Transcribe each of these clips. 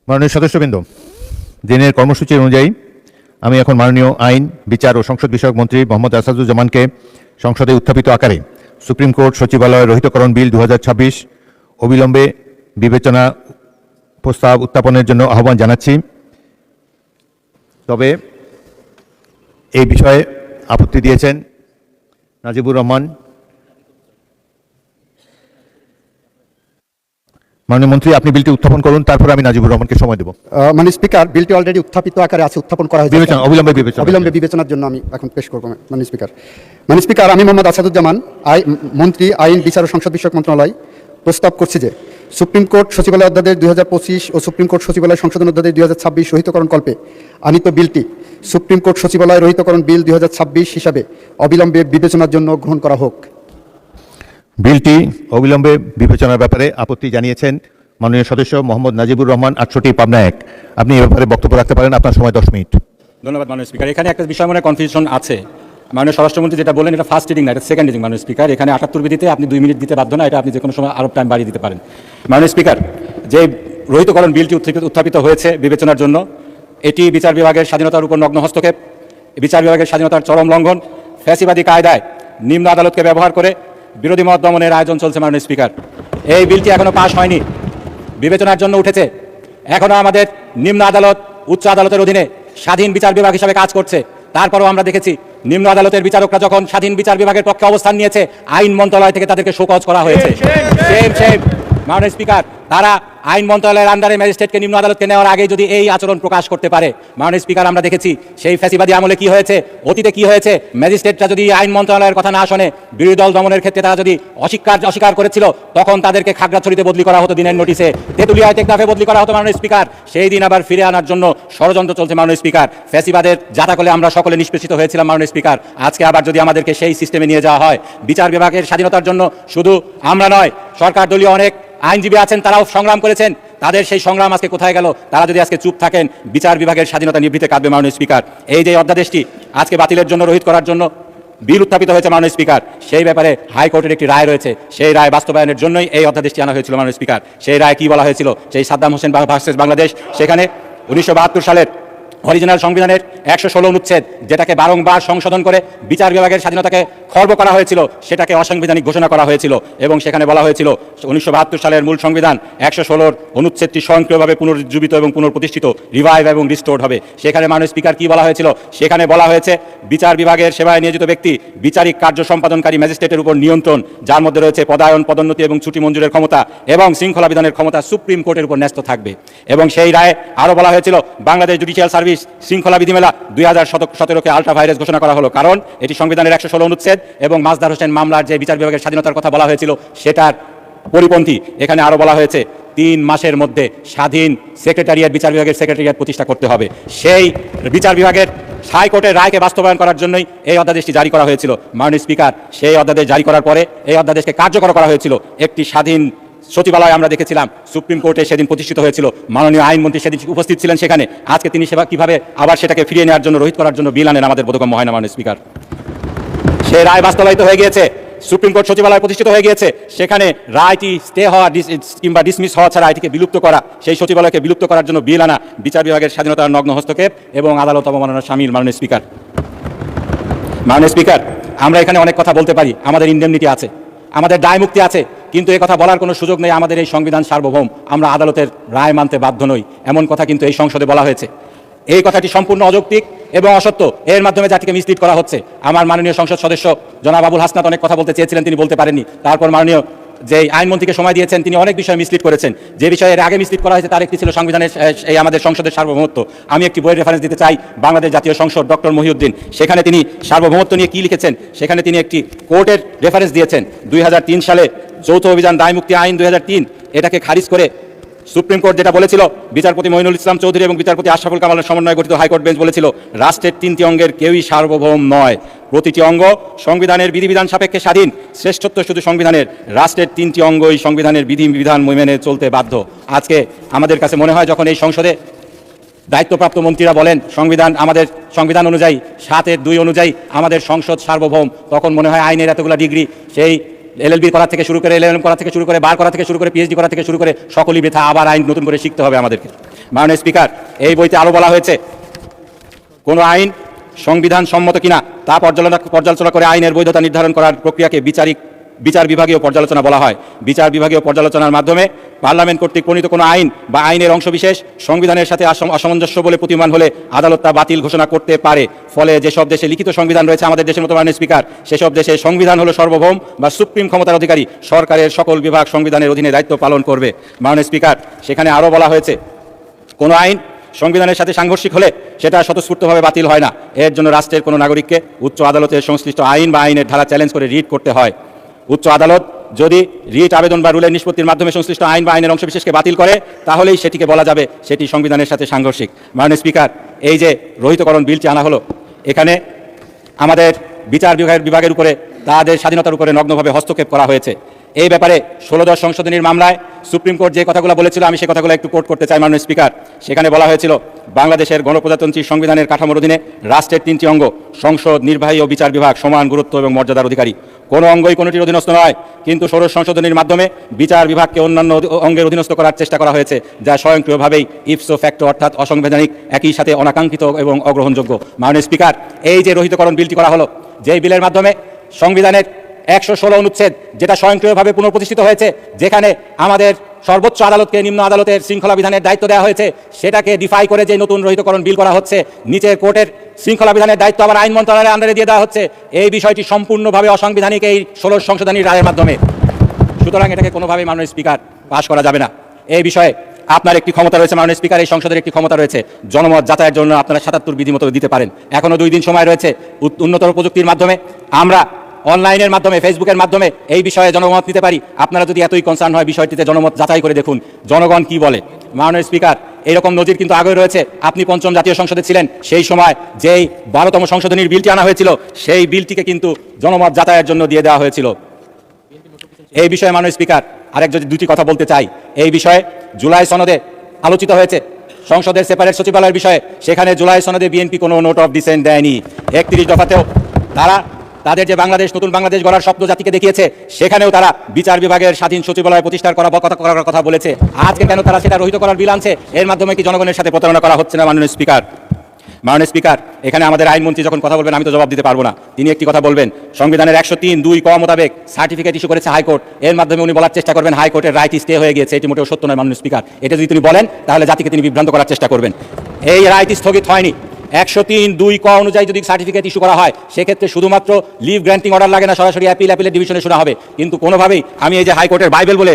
মাননীয় সদস্যবৃন্দ, দিনের কর্মসূচি অনুযায়ী আমি এখন মাননীয় আইন, বিচার ও সংসদ বিষয়ক মন্ত্রী মোহাম্মদ আসাদুজ্জামানকে সংসদে উত্থাপিত আকারে সুপ্রিম কোর্ট সচিবালয় রহিতকরণ বিল 2026 অবিলম্বে বিবেচনা প্রস্তাব উত্থাপনের জন্য আহ্বান জানাচ্ছি। তবে এই বিষয়ে আপত্তি দিয়েছেন নাজিবুর রহমান। মাননীয় মন্ত্রী, আপনি বিলটি উত্থাপন করুন, তারপর আমি নাজিবুর রহমানকে সময় দেব। মাননীয় স্পিকার, বিলটি অলরেডি উত্থাপিত আকারে আছে, উত্থাপন করা হয়েছে। অবিলম্বে বিবেচনার জন্য আমি এখন পেশ করব। মাননীয় স্পিকার, আমি মোহাম্মদ আসাদুজ্জামান, মন্ত্রী, আইন, বিচার ও সংসদ বিষয়ক মন্ত্রণালয় প্রস্তাব করছি যে সুপ্রিম কোর্ট সচিবালয় অধ্যাদেশ 2025 ও সুপ্রিম কোর্ট সচিবালয় সংশোধন অধ্যাদেশ 2026 রহিতকরণ কল্পে আনিত বিলটি সুপ্রিম কোর্ট সচিবালয় রহিতকরণ বিল 2026 হিসাবে অবিলম্বে বিবেচনার জন্য গ্রহণ করা হোক। বিলটি অবিলম্বে বিবেচনার ব্যাপারে আপত্তি জানিয়েছেন মাননীয় সদস্য মোহাম্মদ নাজিবুর রহমান, 68 পাবনা 1। আপনি এ ব্যাপারে বক্তব্য রাখতে পারেন, আপনার সময় 10 মিনিট। ধন্যবাদ মাননীয় স্পিকার। এখানে একটা বিষয় মনে কনফিউশন আছে। মাননীয় স্বরাষ্ট্রমন্ত্রী যেটা বলেন, এটা ফার্স্ট রিডিং না, এটা সেকেন্ড রিডিং। মাননীয় স্পিকার, এখানে 78 বিধিতে আপনি 2 মিনিট দিতে বাধ্য না, এটা আপনি যে কোনো সময় আরও টাইম বাড়িয়ে দিতে পারেন। মাননীয় স্পিকার, যে রহিতকরণ বিলটি উত্থাপিত হয়েছে বিবেচনার জন্য, এটি বিচার বিভাগের স্বাধীনতার উপর নগ্ন হস্তক্ষেপ, বিচার বিভাগের স্বাধীনতার চরম লঙ্ঘন, ফ্যাসিবাদী কায়দায় নিম্ন আদালতকে ব্যবহার করে বিরোধী মত দমনের আয়োজন চলছে। মাননীয় স্পিকার, এই বিলটি এখনো পাশ হয়নি, বিবেচনার জন্য উঠেছে। এখনো আমাদের নিম্ন আদালত উচ্চ আদালতের অধীনে স্বাধীন বিচার বিভাগ হিসাবে কাজ করছে। তারপরেও আমরা দেখেছি নিম্ন আদালতের বিচারকরা যখন স্বাধীন বিচার বিভাগের পক্ষে অবস্থান নিয়েছে, আইন মন্ত্রণালয় থেকে তাদেরকে শোকজ করা হয়েছে। মাননীয় স্পিকার, তারা আইন মন্ত্রণালয়ের আন্ডারে ম্যাজিস্ট্রেটকে নিম্ন আদালতকে নেওয়ার আগে যদি এই আচরণ প্রকাশ করতে পারে, মাননীয় স্পিকার, আমরা দেখেছি সেই ফ্যাসিবাদী আমলে কি হয়েছে, অতীতে কি হয়েছে। ম্যাজিস্ট্রেটরা যদি আইন মন্ত্রণালয়ের কথা না শোনে, বিরোধী দল দমনের ক্ষেত্রে তারা যদি অস্বীকার করেছিল, তখন তাদেরকে খাগড়াছড়িতে বদলি করা হতো দিনের নোটিশে, তেঁতুলিয়ায় টেকনাফে বদলি করা হতো। মাননীয় স্পিকার, সেই দিন আবার ফিরে আনার জন্য ষড়যন্ত্র চলছে। মাননীয় স্পিকার, ফ্যাসিবাদের জাতাকলে আমরা সকলে নিষ্পেষিত হয়েছিলাম। মাননীয় স্পিকার, আজকে আবার যদি আমাদেরকে সেই সিস্টেমে নিয়ে যাওয়া হয়, বিচার বিভাগের স্বাধীনতার জন্য শুধু আমরা নয়, সরকার দলীয় অনেক আইনজীবী আছেন, তারাও সংগ্রাম করেছেন, তাদের সেই সংগ্রাম আজকে কোথায় গেল? তারা যদি আজকে চুপ থাকেন, বিচার বিভাগের স্বাধীনতা নিভৃতে কাঁদবে। মাননীয় স্পিকার, এই যে অধ্যাদেশটি আজকে বাতিলের জন্য, রহিত করার জন্য বিল উত্থাপিত হয়েছে মাননীয় স্পিকার, সেই ব্যাপারে হাইকোর্টের একটি রায় রয়েছে। সেই রায় বাস্তবায়নের জন্যই এই অধ্যাদেশটি আনা হয়েছিল। মাননীয় স্পিকার, সেই রায় কি বলা হয়েছিল? সেই সাদ্দাম হোসেন ভার্সেস বাংলাদেশ, সেখানে 1972 সালের অরিজিনাল সংবিধানের 116 অনুচ্ছেদ, যেটাকে বারংবার সংশোধন করে বিচার বিভাগের স্বাধীনতাকে খর্ব করা হয়েছিল, সেটাকে অসাংবিধানিক ঘোষণা করা হয়েছিল। এবং সেখানে বলা হয়েছিল 1972 সালের মূল সংবিধান 116 অনুচ্ছেদটি স্বয়ংক্রিয়ভাবে পুনরুজ্জীবিত এবং পুনঃপ্রতিষ্ঠিত, রিভাইভ এবং রিস্টোর্ড হবে। সেখানে মাননীয় স্পিকার কি বলা হয়েছিল? সেখানে বলা হয়েছে বিচার বিভাগের সেবায় নিয়োজিত ব্যক্তি বিচারিক কার্য সম্পাদনকারী ম্যাজিস্ট্রেটের উপর নিয়ন্ত্রণ, যার মধ্যে রয়েছে পদায়ন, পদোন্নতি এবং ছুটি মঞ্জুরের ক্ষমতা এবং শৃঙ্খলা বিধানের ক্ষমতা সুপ্রিম কোর্টের উপর ন্যস্ত থাকবে। এবং সেই রায়ে আরও বলা হয়েছিল বাংলাদেশ জুডিশিয়াল সার্ভিস শৃঙ্খলা বিধিমেলা 2017-কে আলট্রা ভাইরাস ঘোষণা করা হলো, কারণ এটি সংবিধানের 116 অনুচ্ছেদ এবং মাজদার হোসেন মামলার যে বিচার বিভাগের স্বাধীনতার কথা বলা হয়েছিল সেটার পরিপন্থী। এখানে আরও বলা হয়েছে 3 মাসের মধ্যে স্বাধীন সেক্রেটারিয়েট, বিচার বিভাগের সেক্রেটারিয়েট প্রতিষ্ঠা করতে হবে। সেই বিচার বিভাগের হাইকোর্টের রায়কে বাস্তবায়ন করার জন্যই এই অধ্যাদেশটি জারি করা হয়েছিল। মাননীয় স্পিকার, সেই অধ্যাদেশ জারি করার পরে এই অধ্যাদেশকে কার্যকর করা হয়েছিল। একটি স্বাধীন সচিবালয় আমরা দেখেছিলাম সুপ্রিম কোর্টে সেদিন প্রতিষ্ঠিত হয়েছিল। মাননীয় আইনমন্ত্রী সেদিন উপস্থিত ছিলেন সেখানে। আজকে তিনি সেবা কিভাবে আবার সেটাকে ফিরিয়ে নেওয়ার জন্য, রহিত করার জন্য বিল আনেন, আমাদের বোধগম্য হয় না। মাননীয় স্পিকার, সেই রায় বাস্তবায়িত হয়ে গিয়েছে, সুপ্রিম কোর্ট সচিবালয় প্রতিষ্ঠিত হয়ে গিয়েছে। সেখানে রায়টি স্টে হওয়া কিংবা ডিসমিস হওয়া ছাড়া এটিকে বিলুপ্ত করা, সেই সচিবালয়কে বিলুপ্ত করার জন্য বিল আনা বিচার বিভাগের স্বাধীনতার নগ্ন হস্তক্ষেপ এবং আদালত অবমাননার শামিল। মাননীয় স্পিকার, আমরা এখানে অনেক কথা বলতে পারি, আমাদের ইন্ডেমনিটি আছে, আমাদের দায় মুক্তি আছে, কিন্তু এই কথা বলার কোনো সুযোগ নেই। আমাদের এই সংবিধান সার্বভৌম, আমরা আদালতের রায় মানতে বাধ্য নই, এমন কথা কিন্তু এই সংসদে বলা হয়েছে। এই কথাটি সম্পূর্ণ অযৌক্তিক এবং অসত্য। এর মাধ্যমে জাতিকে মিসলিড করা হচ্ছে। আমার মাননীয় সংসদ সদস্য জনাব আবুল হাসনাত অনেক কথা বলতে চেয়েছিলেন, তিনি বলতে পারেননি। তারপর মাননীয় যে আইনমন্ত্রীকে সময় দিয়েছেন, তিনি অনেক বিষয়ে মিসলিড করেছেন। যে বিষয়ে এর আগে মিসলিড করা হয়েছে তার একটি ছিল সংবিধানের এই আমাদের সংসদের সার্বভৌমত্ব। আমি একটি বইয়ের রেফারেন্স দিতে চাই, বাংলাদেশ জাতীয় সংসদ, ডক্টর মহিউদ্দিন। সেখানে তিনি সার্বভৌমত্ব নিয়ে কি লিখেছেন, সেখানে তিনি একটি কোর্টের রেফারেন্স দিয়েছেন। 2003 সালে যৌথ অভিযান দায় মুক্তি আইন 2003, এটাকে খারিজ করে সুপ্রিম কোর্ট যেটা বলেছিল, বিচারপতি মঈনুল ইসলাম চৌধুরী এবং বিচারপতি আশরাফুল কামালের সমন্বয়ে গঠিত হাইকোর্ট বেঞ্চ বলেছিল, রাষ্ট্রের 3টি অঙ্গের কেউই সার্বভৌম নয়, প্রতিটি অঙ্গ সংবিধানের বিধিবিধান সাপেক্ষে স্বাধীন, শ্রেষ্ঠত্ব শুধু সংবিধানের, রাষ্ট্রের 3টি অঙ্গই সংবিধানের বিধিবিধান মেনে চলতে বাধ্য। আজকে আমাদের কাছে মনে হয়, যখন এই সংসদে দায়িত্বপ্রাপ্ত মন্ত্রীরা বলেন সংবিধান, আমাদের সংবিধান অনুযায়ী 7(2) অনুযায়ী আমাদের সংসদ সার্বভৌম, তখন মনে হয় আইনের এতগুলো ডিগ্রি, সেই এলএলবি করা থেকে শুরু করে, এলএলএম করা থেকে শুরু করে, বার করা থেকে শুরু করে, পিএইচডি করা থেকে শুরু করে সকলই বৃথা, আবার আইন নতুন করে শিখতে হবে আমাদেরকে। মাননীয় স্পিকার, এই বইতে আরও বলা হয়েছে কোনো আইন সংবিধান সম্মত কিনা তা পর্যালোচনা করে আইনের বৈধতা নির্ধারণ করার প্রক্রিয়াকে বিচার বিভাগীয় পর্যালোচনা বলা হয়। বিচার বিভাগীয় পর্যালোচনার মাধ্যমে পার্লামেন্ট কর্তৃক প্রণীত কোনো আইন বা আইনের অংশবিশেষ সংবিধানের সাথে অসামঞ্জস্য বলে প্রতীয়মান হলে আদালত তা বাতিল ঘোষণা করতে পারে। ফলে যেসব দেশে লিখিত সংবিধান রয়েছে আমাদের দেশের মতো, মাননীয় স্পিকার, সেসব দেশে সংবিধান হলো সর্বভৌম বা সুপ্রিম ক্ষমতার অধিকারী, সরকারের সকল বিভাগ সংবিধানের অধীনে দায়িত্ব পালন করবে। মাননীয় স্পিকার, সেখানে আরও বলা হয়েছে কোনো আইন সংবিধানের সাথে সাংঘর্ষিক হলে সেটা স্বতঃস্ফূর্তভাবে বাতিল হয় না। এর জন্য রাষ্ট্রের কোনো নাগরিককে উচ্চ আদালতের সংশ্লিষ্ট আইন বা আইনের ধারা চ্যালেঞ্জ করে রিট করতে হয়। উচ্চ আদালত যদি রিট আবেদন বা রুলের নিষ্পত্তির মাধ্যমে সংশ্লিষ্ট আইন বা আইনের অংশবিশেষকে বাতিল করে, তাহলেই সেটিকে বলা যাবে সেটি সংবিধানের সাথে সাংঘর্ষিক। মাননীয় স্পিকার, এই যে রহিতকরণ বিলটি আনা হলো, এখানে আমাদের বিচার বিভাগের উপরে, তাদের স্বাধীনতার উপরে নগ্নভাবে হস্তক্ষেপ করা হয়েছে। এই ব্যাপারে 16 সংশোধনীর মামলায় সুপ্রিম কোর্ট যে কথাগুলো বলেছিল, আমি সে কথাগুলো একটু কোট করতে চাই। মাননীয় স্পিকার, সেখানে বলা হয়েছিল বাংলাদেশের গণপ্রজাতন্ত্রী সংবিধানের কাঠামোর অধীনে রাষ্ট্রের 3টি অঙ্গ সংসদ, নির্বাহী ও বিচার বিভাগ সমান গুরুত্ব এবং মর্যাদার অধিকারী। কোনো অঙ্গই কোনোটির অধীনস্থ নয়, কিন্তু 16 সংশোধনীর মাধ্যমে বিচার বিভাগকে অন্যান্য অঙ্গের অধীনস্থ করার চেষ্টা করা হয়েছে, যা স্বয়ংক্রিয়ভাবেই ইপসো ফ্যাক্টো অর্থাৎ অসাংবিধানিক, একই সাথে অনাকাঙ্ক্ষিত এবং অগ্রহণযোগ্য। মাননীয় স্পিকার, এই যে রহিতকরণ বিলটি করা হলো, যেই বিলের মাধ্যমে সংবিধানের 116 অনুচ্ছেদ, যেটা স্বয়ংক্রিয়ভাবে পুনঃপ্রতিষ্ঠিত হয়েছে, যেখানে আমাদের সর্বোচ্চ আদালতকে নিম্ন আদালতের শৃঙ্খলা বিধানের দায়িত্ব দেওয়া হয়েছে, সেটাকে ডিফাই করে যে নতুন রহিতকরণ বিল করা হচ্ছে, নিচের কোর্টের শৃঙ্খলা বিধানের দায়িত্ব আবার আইন মন্ত্রণালয়ের আন্ডারে দিয়ে দেওয়া হচ্ছে, এই বিষয়টি সম্পূর্ণভাবে অসাংবিধানিক এই 16 সংশোধনীর রায়ের মাধ্যমে। সুতরাং এটাকে কোনোভাবেই মাননীয় স্পিকার পাশ করা যাবে না। এই বিষয়ে আপনার একটি ক্ষমতা রয়েছে মাননীয় স্পিকার, এই সংসদের একটি ক্ষমতা রয়েছে, জনমত যাচাইয়ের জন্য আপনারা 77 বিধি মতো দিতে পারেন। এখনও 2 দিন সময় রয়েছে। উন্নতর প্রযুক্তির মাধ্যমে আমরা অনলাইনের মাধ্যমে, ফেসবুকের মাধ্যমে এই বিষয়ে জনমত নিতে পারি। আপনারা যদি এতই কনসার্ন হয় বিষয়টিতে, জনমত যাচাই করে দেখুন জনগণ কি বলে। মাননীয় স্পিকার, এরকম নজির কিন্তু আগে রয়েছে। আপনি 5ম জাতীয় সংসদে ছিলেন, সেই সময় যেই 12তম সংশোধনীর বিলটি আনা হয়েছিল, সেই বিলটিকে কিন্তু জনমত যাচাইয়ের জন্য দিয়ে দেওয়া হয়েছিল। এই বিষয়ে মাননীয় স্পিকার, আরেক যদি 2টি কথা বলতে চাই। এই বিষয়ে জুলাই সনদে আলোচিত হয়েছে সংসদের সেপারেট সচিবালয়ের বিষয়ে। সেখানে জুলাই সনদে বিএনপি কোনো নোট অফ ডিসেন্ট দেয়নি। 31 দফাতেও তারা তাদের যে বাংলাদেশ, নতুন বাংলাদেশ গড়ার স্বপ্ন জাতিকে দেখিয়েছে, সেখানেও তারা বিচার বিভাগের স্বাধীন সচিবালয় প্রতিষ্ঠার করার কথা বলেছে। আজকে কেন তারা সেটা রহিত করার বিল আনছে? এর মাধ্যমে কি জনগণের সাথে প্রতারণা করা হচ্ছে না? মাননীয় স্পিকার, মাননীয় স্পিকার, এখানে আমাদের আইনমন্ত্রী যখন কথা বলবেন আমি তো জবাব দিতে পারবো না। তিনি একটি কথা বলবেন, সংবিধানের 103(2) ক মোতাবেক সার্টিফিকেট ইস্যু করেছে হাইকোর্ট। এর মাধ্যমে উনি বলার চেষ্টা করবেন হাইকোর্টের রাইট স্টে হয়ে গিয়েছে। এটি মোটেও সত্য নয় মাননীয় স্পিকার। এটা যদি তিনি বলেন তাহলে জাতিকে তিনি বিভ্রান্ত করার চেষ্টা করবেন। এই রাইট স্থগিত হয়নি। 103(2) ক অনুযায়ী যদি সার্টিফিকেট ইস্যু করা হয়, সেক্ষেত্রে শুধুমাত্র লিভ গ্র্যান্টিং অর্ডার লাগে না, সরাসরি অ্যাপিলের ডিভিশনে শোনা হবে। কিন্তু কোনোভাবেই আমি এই যে হাইকোর্টের বাইবেল বলে,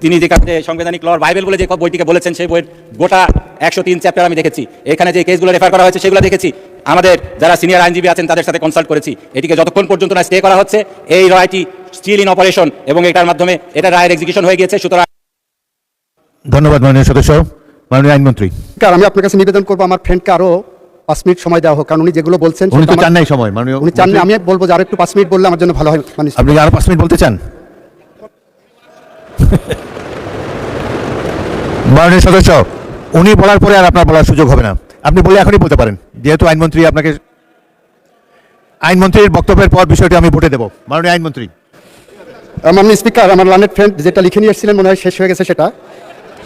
তিনি যে সাংবিধানিক লর বাইবেল বলে যে বইটিকে বলেছেন, সেই বইয়ের গোটা 103 চ্যাপ্টার আমি দেখেছি। এখানে যে কেসগুলো রেফার করা হয়েছে সেগুলো দেখেছি। আমাদের যারা সিনিয়র আইনজীবী আছেন তাদের সাথে কনসাল্ট করেছি। এটিকে যতক্ষণ পর্যন্ত না স্টে করা হচ্ছে, এই রায়টি স্টিল ইন অপারেশন এবং এটার মাধ্যমে এটা রায়ের এক্সিকিউশন হয়ে গিয়েছে। সুতরাং ধন্যবাদ মাননীয় সদস্য। মাননীয় আইনমন্ত্রী, স্যার, আমি আপনার কাছে নিবেদন করবো আমার ফ্রেন্ডকে আরো 5 মিনিট সময় দেওয়া হোক, কারণ উনি যেগুলো বলছেন উনি সেটা তো আমার- চান নাই সময়। মাননীয় উনি চান না, আমি বলবো যে আরো একটু 5 মিনিট বললে আমার জন্য ভালো হয়। মানে আপনি কি আরো 5 মিনিট বলতে চান? মাননীয় সদস্য, উনি বলার পরে আর আপনার বলার সুযোগ হবে না। আপনি বলে এখনই বলতে পারেন, যেহেতু আইনমন্ত্রী আপনাকে, আইনমন্ত্রীর বক্তব্যের পর বিষয়টি আমি ভোটে দেব। মাননীয় আইনমন্ত্রী। মাননীয় স্পিকার, আমার লার্নেড ফ্রেন্ড যেটা লিখে নিয়ে এসেছিলেন মনে হয় শেষ হয়ে গেছে সেটা,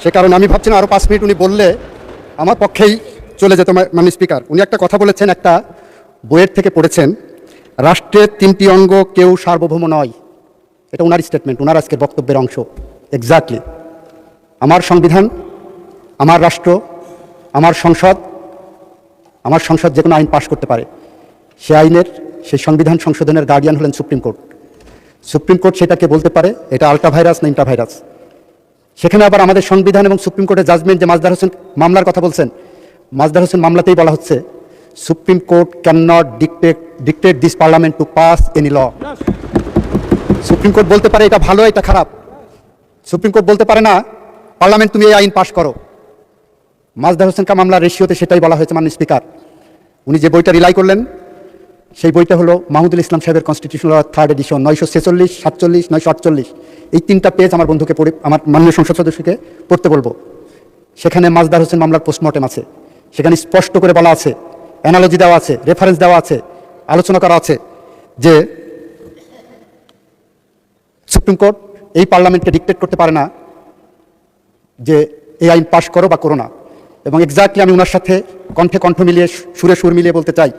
সে কারণে আমি ভাবছিলাম আরো 5 মিনিট উনি বললে আমার পক্ষেই চলে যেত। মাননীয় স্পিকার, উনি একটা কথা বলেছেন, একটা বইয়ের থেকে পড়েছেন, রাষ্ট্রের 3টি অঙ্গ কেউ সার্বভৌম নয়। এটা ওনার স্টেটমেন্ট, ওনার আজকের বক্তব্যের অংশ। এক্স্যাক্টলি আমার সংবিধান, আমার রাষ্ট্র, আমার সংসদ যে কোনো আইন পাশ করতে পারে। সেই সংবিধান সংশোধনের গার্ডিয়ান হলেন সুপ্রিম কোর্ট। সুপ্রিম কোর্ট সেটাকে বলতে পারে এটা আল্ট্রা ভাইরাস না ইন্ট্রা ভাইরাস। সেখানে আবার আমাদের সংবিধান এবং সুপ্রিম কোর্টের জাজমেন্ট, যে মাজদার হোসেন মামলার কথা বলছেন, মাজদার হোসেন মামলাতেই বলা হচ্ছে Supreme Court can not dictate this parliament to pass any law. Supreme Court বলতে পারে এটা ভালো এটা খারাপ। সুপ্রিম কোর্ট বলতে পারে না পার্লামেন্ট তুমি এই আইন পাশ করো। মাজদার হোসেন কা মামলার রেশিওতে সেটাই বলা হয়েছে। মাননীয় স্পিকার, উনি যে বইটা রিলাই করলেন সেই বইটা হলো মাহমুদুল ইসলাম সাহেবের কনস্টিটিউশনাল 3rd এডিশন, 946, 47, 948। এই 3টা পেজ আমার বন্ধুকে পড়ে, আমার মাননীয় সংসদ সদস্যকে পড়তে বলবো। সেখানে মাজদার হোসেন মামলার পোস্টমর্টেম আছে, সেখানে স্পষ্ট করে বলা আছে, অ্যানালজি দেওয়া আছে, রেফারেন্স দেওয়া আছে, আলোচনা করা আছে যে সুপ্রিম কোর্ট এই পার্লামেন্টকে ডিক্টেট করতে পারে না যে এই আইন পাশ করো বা করো না। এবং এক্স্যাক্টলি আমি ওনার সাথে কণ্ঠে কণ্ঠ মিলিয়ে সুরে সুর মিলিয়ে বলতে চাই,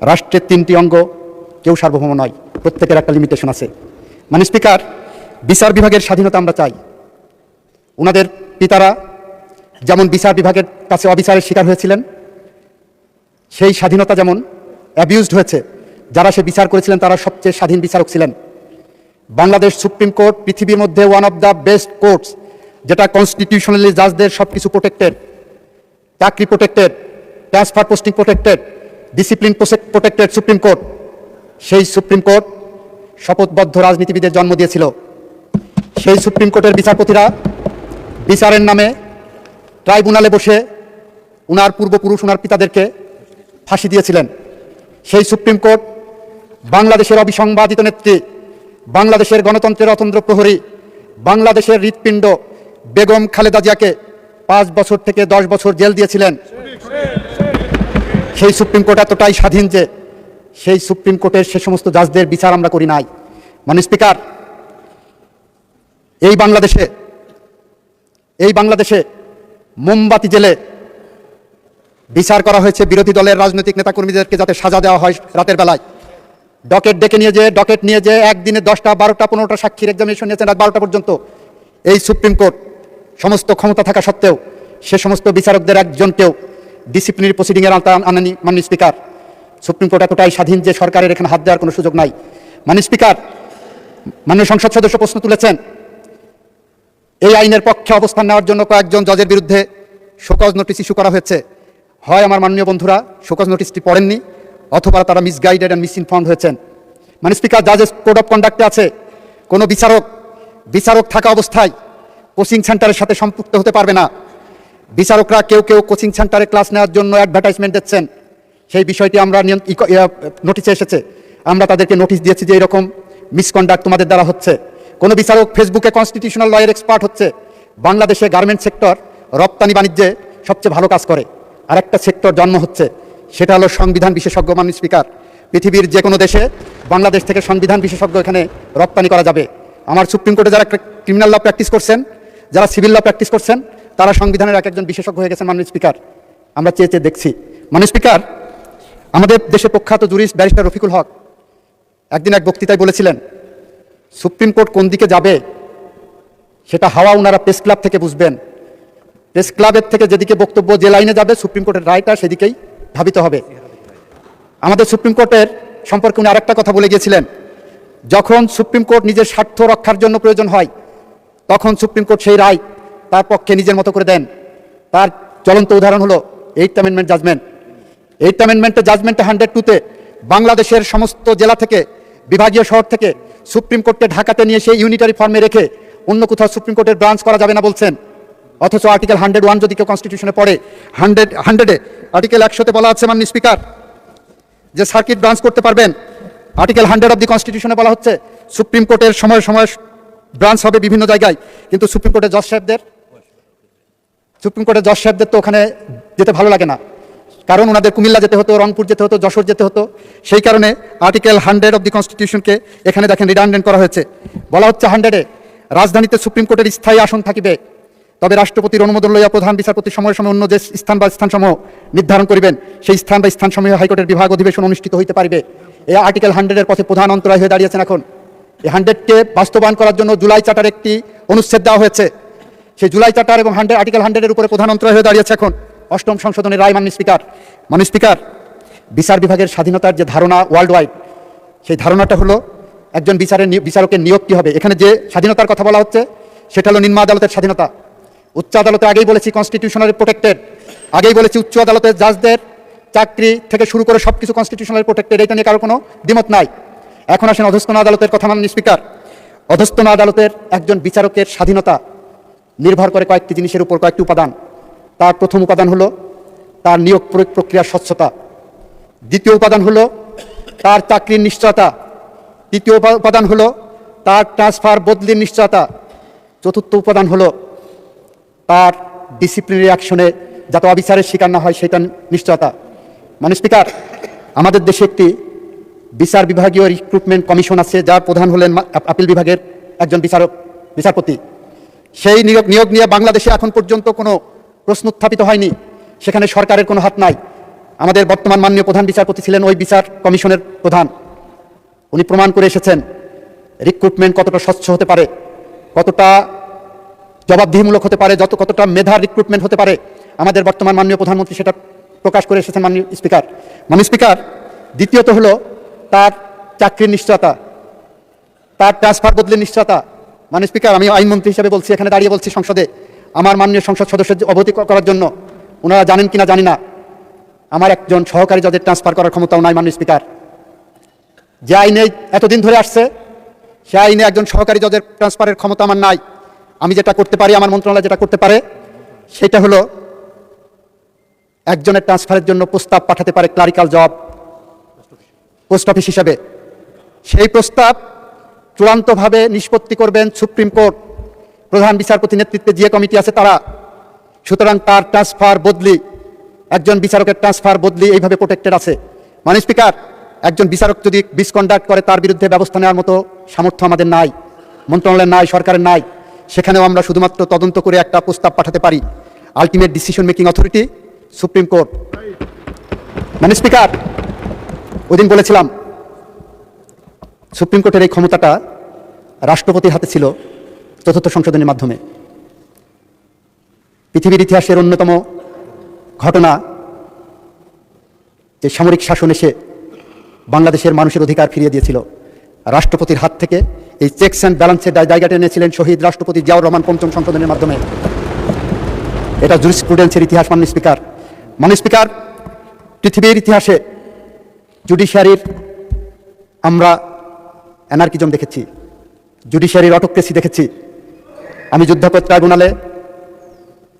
রাষ্ট্রের 3টি অঙ্গ, কেউ সার্বভৌম নয়, প্রত্যেকের একটা লিমিটেশন আছে। মানে স্পিকার, বিচার বিভাগের স্বাধীনতা আমরা চাই। ওনাদের পিতারা যেমন বিচার বিভাগের কাছে অবিচারের শিকার হয়েছিলেন, সেই স্বাধীনতা যেমন অ্যাবিউজড হয়েছে, যারা সে বিচার করেছিলেন তারা সবচেয়ে স্বাধীন বিচারক ছিলেন। বাংলাদেশ সুপ্রিম কোর্ট পৃথিবীর মধ্যে one of the best courts, যেটা কনস্টিটিউশনালি জাজদের সব কিছু প্রোটেক্টেড, চাকরি protected, transfer posting protected, discipline protected Supreme Court. সেই সুপ্রিম কোর্ট শপথবদ্ধ রাজনীতিবিদের জন্ম দিয়েছিল। সেই সুপ্রিম কোর্টের বিচারপতিরা বিচারের নামে ট্রাইব্যুনালে বসে উনার পূর্বপুরুষ, উনার পিতাদেরকে ফাঁসি দিয়েছিলেন। সেই সুপ্রিম কোর্ট বাংলাদেশের অবিসংবাদিত নেত্রী, বাংলাদেশের গণতন্ত্রের অতন্দ্র প্রহরী, বাংলাদেশের হৃৎপিণ্ড বেগম খালেদা জিয়াকে 5 বছর থেকে 10 বছর জেল দিয়েছিলেন। সেই সুপ্রিম কোর্ট এতটাই স্বাধীন যে সেই সুপ্রিম কোর্টের সে সমস্ত জাজদের বিচার আমরা করি নাই। মানে স্পিকার, এই বাংলাদেশে মোমবাতি জেলে বিচার করা হয়েছে বিরোধী দলের রাজনৈতিক নেতাকর্মীদেরকে, যাতে সাজা দেওয়া হয় রাতের বেলায়। ডকেট নিয়ে যে একদিনে 10টা 12টা 15টা সাক্ষীর এক্সামিনেশন নিয়েছেন রাত 12টা পর্যন্ত। এই সুপ্রিম কোর্ট সমস্ত ক্ষমতা থাকা সত্ত্বেও সে সমস্ত বিচারকদের একজনকেও ডিসিপ্লিনারি প্রসিডিংয়ের আওতায় আনেনি। মাননীয় স্পিকার, সুপ্রিম কোর্ট এতটাই স্বাধীন যে সরকারের এখানে হাত দেওয়ার কোনো সুযোগ নাই। মাননীয় স্পিকার, মাননীয় সংসদ সদস্য প্রশ্ন তুলেছেন, এই আইনের পক্ষে অবস্থান নেওয়ার জন্য কয়েকজন জজের বিরুদ্ধে শোকজ নোটিশ ইস্যু করা হয়েছে। হয় আমার মাননীয় বন্ধুরা শোকজ নোটিশটি পড়েননি, অথবা তারা মিসগাইডেড অ্যান্ড মিসইনফর্মড হয়েছেন। মানে স্পিকার, জাজেস কোড অফ কন্ডাক্টে আছে কোনো বিচারক থাকা অবস্থায় কোচিং সেন্টারের সাথে সম্পৃক্ত হতে পারবে না। বিচারকরা কেউ কোচিং সেন্টারে ক্লাস নেওয়ার জন্য অ্যাডভার্টাইজমেন্ট দিচ্ছেন, সেই বিষয়টি আমরা নোটিশে এসেছে। আমরা তাদেরকে নোটিশ দিয়েছি যে এরকম মিসকন্ডাক্ট তোমাদের দ্বারা হচ্ছে। কোনো বিচারক ফেসবুকে কনস্টিটিউশনাল লয়ের এক্সপার্ট হচ্ছে। বাংলাদেশে গার্মেন্ট সেক্টর রপ্তানি বাণিজ্যে সবচেয়ে ভালো কাজ করে। আর একটা সেক্টর জন্ম হচ্ছে, সেটা হলো সংবিধান বিশেষজ্ঞ। মাননীয় স্পিকার, পৃথিবীর যে কোনো দেশে বাংলাদেশ থেকে সংবিধান বিশেষজ্ঞ এখানে রপ্তানি করা যাবে। আমার সুপ্রিম কোর্টে যারা ক্রিমিনাল ল প্র্যাকটিস করছেন, যারা সিভিল ল প্র্যাকটিস করছেন, তারা সংবিধানের একজন বিশেষজ্ঞ হয়ে গেছেন। মাননীয় স্পিকার, আমরা চেয়ে দেখছি। মাননীয় স্পিকার, আমাদের দেশের প্রখ্যাত জুরিস্ট ব্যারিস্টার রফিকুল হক একদিন এক বক্তৃতায় বলেছিলেন, সুপ্রিম কোর্ট কোন দিকে যাবে সেটা হাওয়া ওনারা প্রেস ক্লাব থেকে বুঝবেন। প্রেস ক্লাবের থেকে যেদিকে বক্তব্য, যে লাইনে যাবে সুপ্রিম কোর্টের রায়টা সেদিকেই ধাবিত হবে। আমাদের সুপ্রিম কোর্টের সম্পর্কে উনি আরেকটা কথা বলে গিয়েছিলেন, যখন সুপ্রিম কোর্ট নিজের স্বার্থ রক্ষার জন্য প্রয়োজন হয়, তখন সুপ্রিম কোর্ট সেই রায় তার পক্ষে নিজের মতো করে দেন। তার জ্বলন্ত উদাহরণ হলো 8th অ্যামেন্ডমেন্ট জাজমেন্ট। 8th অ্যামেন্ডমেন্টের জাজমেন্টে 102-তে বাংলাদেশের সমস্ত জেলা থেকে, বিভাগীয় শহর থেকে সুপ্রিম কোর্টে ঢাকাতে নিয়ে সেই ইউনিটারি ফর্মে রেখে অন্য কোথাও সুপ্রিম কোর্টের ব্রাঞ্চ করা যাবে না বলছেন। অথচ আর্টিকেল 101 যদি কেউ কনস্টিটিউশনে পড়ে, 100-এ আর্টিকেল 100-তে বলা আছে মাননীয় স্পিকার যে সার্কিট ব্রাঞ্চ করতে পারবেন। আর্টিকেল 100 অফ দি কনস্টিটিউশনে বলা হচ্ছে সুপ্রিম কোর্টের সময় ব্রাঞ্চ হবে বিভিন্ন জায়গায়, কিন্তু সুপ্রিম কোর্টের জজ সাহেবদের তো ওখানে যেতে ভালো লাগে না, কারণ ওনাদের কুমিল্লা যেতে হতো, রংপুর যেতে হতো, যশোর যেতে হতো। সেই কারণে আর্টিকেল 100 অফ দি কনস্টিটিউশনকে এখানে দেখেন রিডান্ডেন্ট করা হয়েছে। বলা হচ্ছে 100-এ রাজধানীতে সুপ্রিম কোর্টের স্থায়ী আসন থাকিবে, তবে রাষ্ট্রপতির অনুমোদন লইয়া প্রধান বিচারপতি সময় অন্য যে স্থান বা স্থানসমূহ নির্ধারণ করিবেন, সেই স্থান বা স্থানসমূহে হাইকোর্টের বিভাগ অধিবেশন অনুষ্ঠিত হইতে পারিবে। এই আর্টিকেল 100-এর পথে প্রধান অন্তরায় হয়ে দাঁড়িয়েছেন এখন। এই 100-কে বাস্তবায়ন করার জন্য জুলাই চার্টার একটি অনুচ্ছেদ দেওয়া হয়েছে। সেই জুলাই চার্টার এবং আর্টিকেল 100-এর উপরে প্রধান অন্তরায় হয়ে দাঁড়িয়েছে এখন 8ম সংশোধনের রায়। মাননীয় স্পিকার, বিচার বিভাগের স্বাধীনতার যে ধারণা ওয়ার্ল্ড ওয়াইড, সেই ধারণাটা হলো একজন বিচারকের নিয়োগ কী হবে। এখানে যে স্বাধীনতার কথা বলা হচ্ছে সেটা হলো নিম্ন আদালতের স্বাধীনতা। উচ্চ আদালতে আগেই বলেছি কনস্টিটিউশনালি প্রোটেক্টেড, আগেই বলেছি উচ্চ আদালতের জাজদের চাকরি থেকে শুরু করে সব কিছু কনস্টিটিউশনালি প্রোটেক্টেড, এটা নিয়ে কারো কোনো দ্বিমত নাই। এখন আসেন অধস্তন আদালতের কথা। মাননীয় স্পিকার, অধস্তন আদালতের একজন বিচারকের স্বাধীনতা নির্ভর করে কয়েকটি জিনিসের উপর, কয়েকটি উপাদান। তার প্রথম উপাদান হলো তার নিয়োগ প্রক্রিয়ার স্বচ্ছতা। দ্বিতীয় উপাদান হলো তার চাকরির নিশ্চয়তা। তৃতীয় উপাদান হলো তার ট্রান্সফার বদলির নিশ্চয়তা। চতুর্থ উপাদান হলো তার ডিসিপ্লিনারি অ্যাকশনে যাতে অবিচারের শিকার না হয় সেটা নিশ্চয়তা। মাননীয় স্পিকার, আমাদের দেশে একটি বিচার বিভাগীয় রিক্রুটমেন্ট কমিশন আছে, যার প্রধান হলেন আপিল বিভাগের একজন বিচারপতি। সেই নিয়োগ নিয়ে বাংলাদেশে এখন পর্যন্ত কোনো প্রশ্ন উত্থাপিত হয়নি। সেখানে সরকারের কোনো হাত নাই। আমাদের বর্তমান মাননীয় প্রধান বিচারপতি ছিলেন ওই বিচার কমিশনের প্রধান। উনি প্রমাণ করে এসেছেন রিক্রুটমেন্ট কতটা স্বচ্ছ হতে পারে, কতটা জবাবদিহিমূলক হতে পারে, কতটা মেধার রিক্রুটমেন্ট হতে পারে। আমাদের বর্তমান মাননীয় প্রধানমন্ত্রী সেটা প্রকাশ করে এসেছেন মাননীয় স্পিকার। মাননীয় স্পিকার, দ্বিতীয়ত হলো তার চাকরির নিশ্চয়তা, তার ট্রান্সফার বদলির নিশ্চয়তা। মাননীয় স্পিকার, আমি আইনমন্ত্রী হিসেবে বলছি, এখানে দাঁড়িয়ে বলছি সংসদে, আমার মাননীয় সংসদ সদস্যদের অবহিত করার জন্য, ওনারা জানেন কিনা জানি না, আমার একজন সহকারী জজের ট্রান্সফার করার ক্ষমতাও নাই মাননীয় স্পিকার। যে আইনে এতদিন ধরে আসছে সে আইনে একজন সহকারী জজের ট্রান্সফারের ক্ষমতা আমার নাই। আমি যেটা করতে পারি, আমার মন্ত্রণালয় যেটা করতে পারে সেটা হলো একজনের ট্রান্সফারের জন্য প্রস্তাব পাঠাতে পারে ক্লারিক্যাল জব পোস্ট অফিস হিসাবে। সেই প্রস্তাব চূড়ান্তভাবে নিষ্পত্তি করবেন সুপ্রিম কোর্ট, প্রধান বিচারপতি নেতৃত্বে যে কমিটি আছে তারা। সুতরাং তার ট্রান্সফার বদলি, একজন বিচারকের ট্রান্সফার বদলি এইভাবে প্রোটেক্টেড আছে। মাননীয় স্পিকার, একজন বিচারক যদি মিসকন্ডাক্ট করে তার বিরুদ্ধে ব্যবস্থা নেওয়ার মতো সামর্থ্য আমাদের নাই, মন্ত্রণালয়ের নাই, সরকারের নাই। সেখানেও আমরা শুধুমাত্র তদন্ত করে একটা প্রস্তাব পাঠাতে পারি। Ultimate decision making authority supreme court. মাননীয় স্পিকার, ওইদিন বলেছিলাম সুপ্রিম কোর্টের এই ক্ষমতাটা রাষ্ট্রপতির হাতে ছিল চতুর্থ সংশোধনীর মাধ্যমে। পৃথিবীর ইতিহাসের অন্যতম ঘটনা যে সামরিক শাসন এসে বাংলাদেশের মানুষের অধিকার ফিরিয়ে দিয়েছিল। রাষ্ট্রপতির হাত থেকে এই চেকস অ্যান্ড ব্যালেন্সের জায়গাটা এনেছিলেন শহীদ রাষ্ট্রপতি জিয়াউর রহমান পঞ্চম সংশোধনের মাধ্যমে। এটা জুরিসপ্রুডেন্সের ইতিহাস মাননীয় স্পিকার। মাননীয় স্পিকার, পৃথিবীর ইতিহাসে জুডিশিয়ারির আমরা অ্যানার্কিজম দেখেছি, জুডিশিয়ারির অটোক্রেসি দেখেছি। আমি যুদ্ধাপরাধ ট্রাইব্যুনালে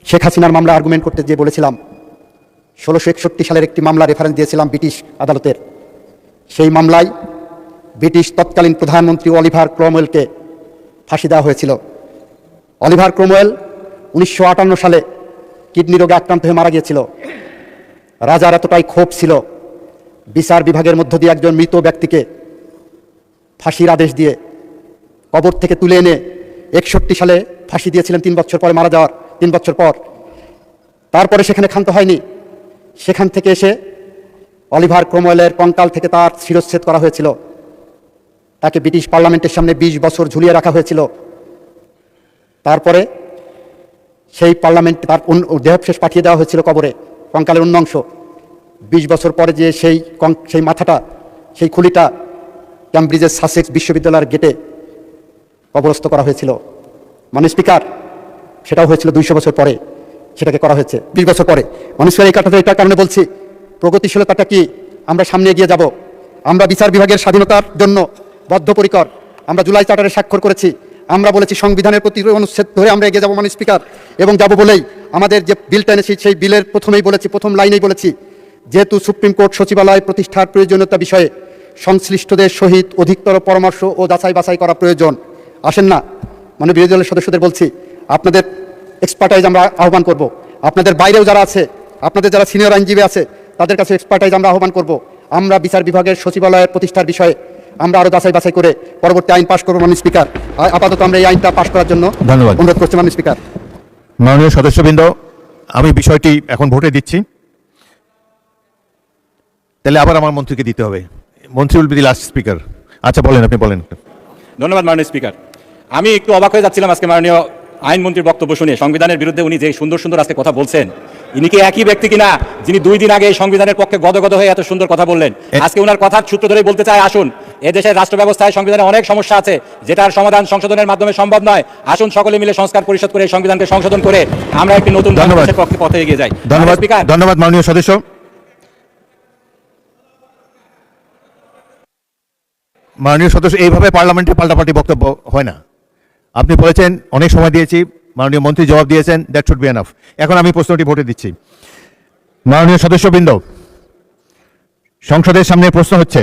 শেখ হাসিনার মামলা আর্গুমেন্ট করতে গিয়ে বলেছিলাম 1661 সালের একটি মামলা রেফারেন্স দিয়েছিলাম ব্রিটিশ আদালতের। সেই মামলায় ব্রিটিশ তৎকালীন প্রধানমন্ত্রী অলিভার ক্রমওয়েলকে ফাঁসি দেওয়া হয়েছিল। অলিভার ক্রমওয়েল 1958 সালে কিডনি রোগে আক্রান্ত হয়ে মারা গিয়েছিল। রাজার এতটাই ক্ষোভ ছিল, বিচার বিভাগের মধ্য দিয়ে একজন মৃত ব্যক্তিকে ফাঁসির আদেশ দিয়ে কবর থেকে তুলে এনে 61 সালে ফাঁসি দিয়েছিলেন 3 বছর পরে, মারা যাওয়ার 3 বছর পর। তারপরে সেখানে ক্ষান্ত হয়নি, সেখান থেকে এসে অলিভার ক্রমওয়েলের কঙ্কাল থেকে তার শিরচ্ছেদ করা হয়েছিল। তাকে ব্রিটিশ পার্লামেন্টের সামনে 20 বছর ঝুলিয়ে রাখা হয়েছিল। তারপরে সেই পার্লামেন্টে তার দেহাবশেষ পাঠিয়ে দেওয়া হয়েছিল কবরে, কঙ্কালের অন্য অংশ। 20 বছর পরে যে সেই মাথাটা, সেই খুলিটা ক্যামব্রিজের সাসেক্স বিশ্ববিদ্যালয়ের গেটে কবরস্থ করা হয়েছিল। মাননীয় স্পিকার, সেটাও হয়েছিল 200 বছর পরে, সেটাকে করা হয়েছে 20 বছর পরে। মাননীয় স্পিকার, এই কথাটা এটার কারণে বলছি, প্রগতিশীলতাটা কি, আমরা সামনে এগিয়ে যাব। আমরা বিচার বিভাগের স্বাধীনতার জন্য বদ্ধপরিকর। আমরা জুলাই চার্টারে স্বাক্ষর করেছি, আমরা বলেছি সংবিধানের প্রতি অনুচ্ছেদ ধরে আমরা এগিয়ে যাব মাননীয় স্পিকার। এবং যাব বলেই আমাদের যে বিলটা এনেছি সেই বিলের প্রথমেই বলেছি, প্রথম লাইনেই বলেছি, যেহেতু সুপ্রিম কোর্ট সচিবালয় প্রতিষ্ঠার প্রয়োজনীয়তা বিষয়ে সংশ্লিষ্টদের সহিত অধিকতর পরামর্শ ও যাচাই বাছাই করা প্রয়োজন। আসেন না, মানে বিরোধী দলের সদস্যদের বলছি, আপনাদের এক্সপার্টাইজ আমরা আহ্বান করব। আপনাদের বাইরেও যারা আছে, আপনাদের যারা সিনিয়র আইনজীবী আছে, তাদের কাছে এক্সপার্টাইজ আমরা আহ্বান করব। আমরা বিচার বিভাগের সচিবালয়ের প্রতিষ্ঠার বিষয়ে আমরা আরও যাচাই বাছাই করে পরবর্তী আইন পাশ করবো মাননীয় স্পিকার। আপাতত আমরা এই আইনটা পাশ করার জন্য ধন্যবাদ অনুরোধ করছি মাননীয় স্পিকার। মাননীয় সদস্যবৃন্দ, আমি বিষয়টি এখন ভোটে দিচ্ছি, তাহলে আবার আমার মন্ত্রীকে দিতে হবে। মন্ত্রী will be the last speaker. আচ্ছা বলেন, আপনি বলেন। ধন্যবাদ মাননীয় স্পিকার। আমি একটু অবাক হয়ে যাচ্ছিলাম আজকে মাননীয় আইনমন্ত্রীর বক্তব্য শুনে। সংবিধানের বিরুদ্ধে উনি যে সুন্দর সুন্দর আজকে কথা বলছেন, ইনি কি একই ব্যক্তি কিনা যিনি 2 দিন আগে এই সংবিধানের পক্ষে গদগদ হয়ে এত সুন্দর কথা বললেন? আজকে ওনার কথার সূত্র ধরে বলতে চাই, আসুন, এদেশের রাষ্ট্র ব্যবস্থায় সংবিধানে অনেক সমস্যা আছে, যেটার সমাধান সংশোধনের মাধ্যমে সম্ভব নয়। আসুন সকলে মিলে সংস্কার পরিষদ করে এই সংবিধানকে সংশোধন করে আমরা একটি নতুন বাংলাদেশের পক্ষে পথে এগিয়ে যাই। ধন্যবাদ স্পিকার। ধন্যবাদ মাননীয় সদস্য। মাননীয় সদস্য, এইভাবে পার্লামেন্টে পাল্টাপাল্টি বক্তব্য হয় না। আপনি বলেছেন, অনেক সময় দিয়েছি, মাননীয় মন্ত্রী জবাব দিয়েছেন, দ্যাট শুড বি এনাফ। এখন আমি প্রশ্নটি ভোটে দিচ্ছি। মাননীয় সদস্যবৃন্দ, সংসদের সামনে প্রশ্ন হচ্ছে,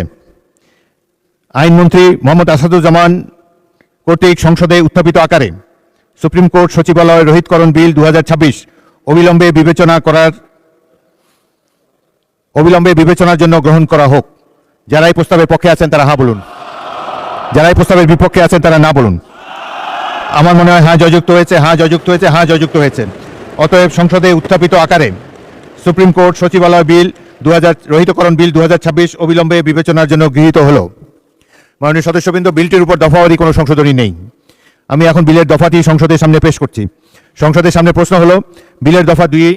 আইনমন্ত্রী মোহাম্মদ আসাদুজ্জামান কর্তৃক সংসদে উত্থাপিত আকারে সুপ্রিম কোর্ট সচিবালয় রহিতকরণ বিল 2026 অবিলম্বে বিবেচনার জন্য গ্রহণ করা হোক। যারা এই প্রস্তাবের পক্ষে আছেন তারা হ্যাঁ বলুন, যারা এই প্রস্তাবের বিপক্ষে আছেন তারা না বলুন। আমার মনে হয় হ্যাঁ জয়যুক্ত হয়েছে, হ্যাঁ জয়যুক্ত হয়েছে, হ্যাঁ জয়যুক্ত হয়েছে। অতএব সংসদে উত্থাপিত আকারে সুপ্রিম কোর্ট সচিবালয় বিল 2000 রহিতকরণ বিল 2026 অবিলম্বে বিবেচনার জন্য গৃহীত হলো। মাননীয় সদস্যবৃন্দ, বিলটির উপর দফাওয়ারি কোনো সংশোধনী নেই। আমি এখন বিলের দফাটি সংসদের সামনে পেশ করছি। সংসদের সামনে প্রশ্ন হলো, বিলের দফা 2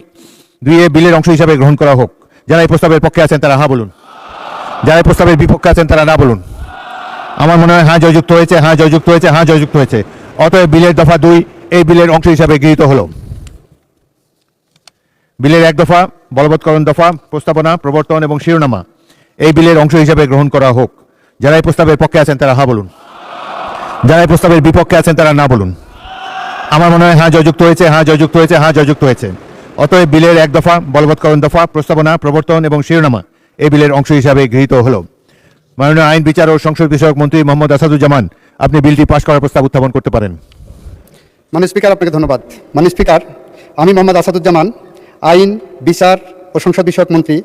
বিলের অংশ হিসাবে গ্রহণ করা হোক। যারা এই প্রস্তাবের পক্ষে আছেন তারা হ্যাঁ বলুন, যারা এই প্রস্তাবের বিপক্ষে আছেন তারা না বলুন। আমার মনে হয় হ্যাঁ জয়যুক্ত হয়েছে, হ্যাঁ জয়যুক্ত হয়েছে, হ্যাঁ জয়যুক্ত হয়েছে। অতএব বিলের দফা 2 এই বিলের অংশ হিসাবে গৃহীত হলো। বিলের 1 দফা বলবৎকরণ দফা, প্রস্তাবনা, প্রবর্তন এবং শিরোনামা এই বিলের অংশ হিসাবে গ্রহণ করা হোক। যারা এই প্রস্তাবের পক্ষে আছেন তারা হ্যাঁ বলুন, যারা এই প্রস্তাবের বিপক্ষে আছেন তারা না বলুন। আমার মনে হয় হ্যাঁ জয়যুক্ত হয়েছে, হ্যাঁ জয়যুক্ত হয়েছে, হ্যাঁ জয়যুক্ত হয়েছে। অতএব বিলের 1 দফা বলবৎকরণ দফা, প্রস্তাবনা, প্রবর্তন এবং শিরোনামা এই বিলের অংশ হিসাবে গৃহীত হলো। মাননীয় আইন, বিচার ও সংসদ বিষয়ক মন্ত্রী মোহাম্মদ আসাদুজ্জামান, আপনি বিলটি পাশ করার প্রস্তাব উত্থাপন করতে পারেন। মাননীয় স্পিকার, আপনাকে ধন্যবাদ। মাননীয় স্পিকার, আমি মোহাম্মদ আসাদুজ্জামান, আইন, বিচার ও সংসদ বিষয়ক মন্ত্রী,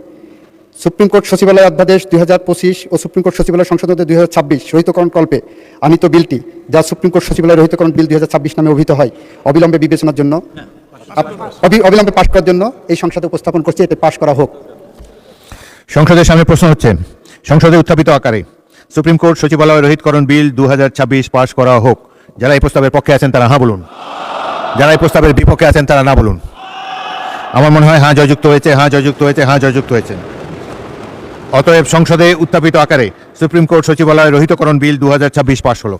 সুপ্রিম কোর্ট সচিবালয় অধ্যাদেশ 2025 ও সুপ্রিম কোর্ট সচিবালয় সংশোধনী 2026 রহিতকরণ কল্পে আনিত বিলটি, যা সুপ্রিম কোর্ট সচিবালয় রহিতকরণ বিল 2026 নামে অভিহিত হয়, অবিলম্বে বিবেচনার জন্য অবিলম্বে পাশ করার জন্য এই সংসদে উপস্থাপন করছি। এতে পাশ করা হোক। সংসদের সামনে প্রশ্ন হচ্ছে, সংসদে উত্থাপিত আকারে সুপ্রিম কোর্ট সচিবালয় রহিতকরণ বিল 2026 পাশ করা হোক। যারা এই প্রস্তাবের পক্ষে আছেন তারা হ্যাঁ বলুন, যারা এই প্রস্তাবের বিপক্ষে আছেন তারা না বলুন। আমার মনে হয় হ্যাঁ জয়যুক্ত হয়েছে, হ্যাঁ জয়যুক্ত হয়েছে, হ্যাঁ জয়যুক্ত হয়েছে। অতএব সংসদে উত্থাপিত আকারে সুপ্রিম কোর্ট সচিবালয় রহিতকরণ বিল 2026 পাশ হলো।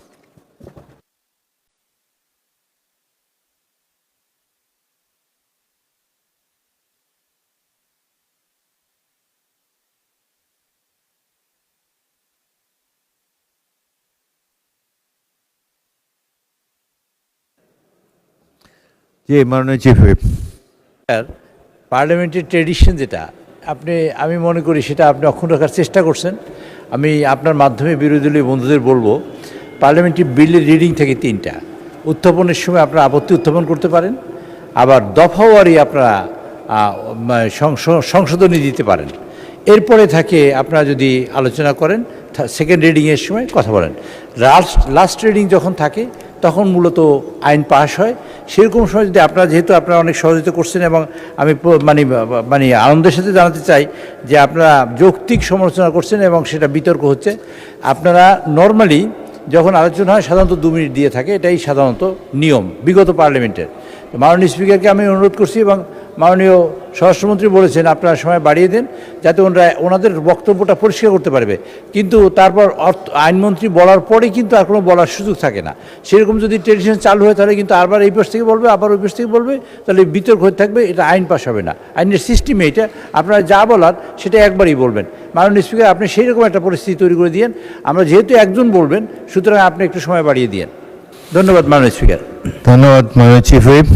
জি, মাননীয় চিফ হুইপ। পার্লামেন্টের ট্রেডিশন যেটা আমি মনে করি সেটা আপনি অক্ষুণ্ণ রাখার চেষ্টা করছেন। আমি আপনার মাধ্যমে বিরোধী দলীয় বন্ধুদের বলবো, পার্লামেন্টারি বিলের রিডিং থেকে 3টা উত্থাপনের সময় আপনারা আপত্তি উত্থাপন করতে পারেন, আবার দফাওয়ারি আপনারা সংশোধনী দিতে পারেন। এরপরে থাকে আপনারা যদি আলোচনা করেন, সেকেন্ড রিডিংয়ের সময় কথা বলেন। লাস্ট রিডিং যখন থাকে তখন মূলত আইন পাস হয়। সেরকম সময় যদি যেহেতু আপনারা অনেক সহযোগিতা করছেন এবং আমি মানে আনন্দের সাথে জানাতে চাই যে আপনারা যৌক্তিক সমালোচনা করছেন এবং সেটা বিতর্ক হচ্ছে। আপনারা নর্মালি যখন আলোচনা হয় সাধারণত 2 মিনিট দিয়ে থাকে, এটাই সাধারণত নিয়ম বিগত পার্লামেন্টের। মাননীয় স্পিকারকে আমি অনুরোধ করছি এবং মাননীয় স্বরাষ্ট্রমন্ত্রী বলেছেন আপনারা সময় বাড়িয়ে দেন যাতে ওনাদের বক্তব্যটা পরিষ্কার করতে পারবে। কিন্তু তারপর আইনমন্ত্রী বলার পরে কিন্তু আর কোনো বলার সুযোগ থাকে না। সেরকম যদি ট্রেডিশন চালু হয় তাহলে কিন্তু আবার এই পাশ থেকে বলবে, আবার ওই পাশ থেকে বলবে, তাহলে বিতর্ক হতে থাকবে। এটা আইন পাস হবে না। আইনের সিস্টেমে এটা আপনারা যা বলার সেটা একবারই বলবেন। মাননীয় স্পিকার, আপনি সেই রকম একটা পরিস্থিতি তৈরি করে দিয়েন। আমরা যেহেতু একজন বলবেন, সুতরাং আপনি একটু সময় বাড়িয়ে দিয়েন। ধন্যবাদ মাননীয় স্পিকার। ধন্যবাদ মাননীয় চিফ হুইপ।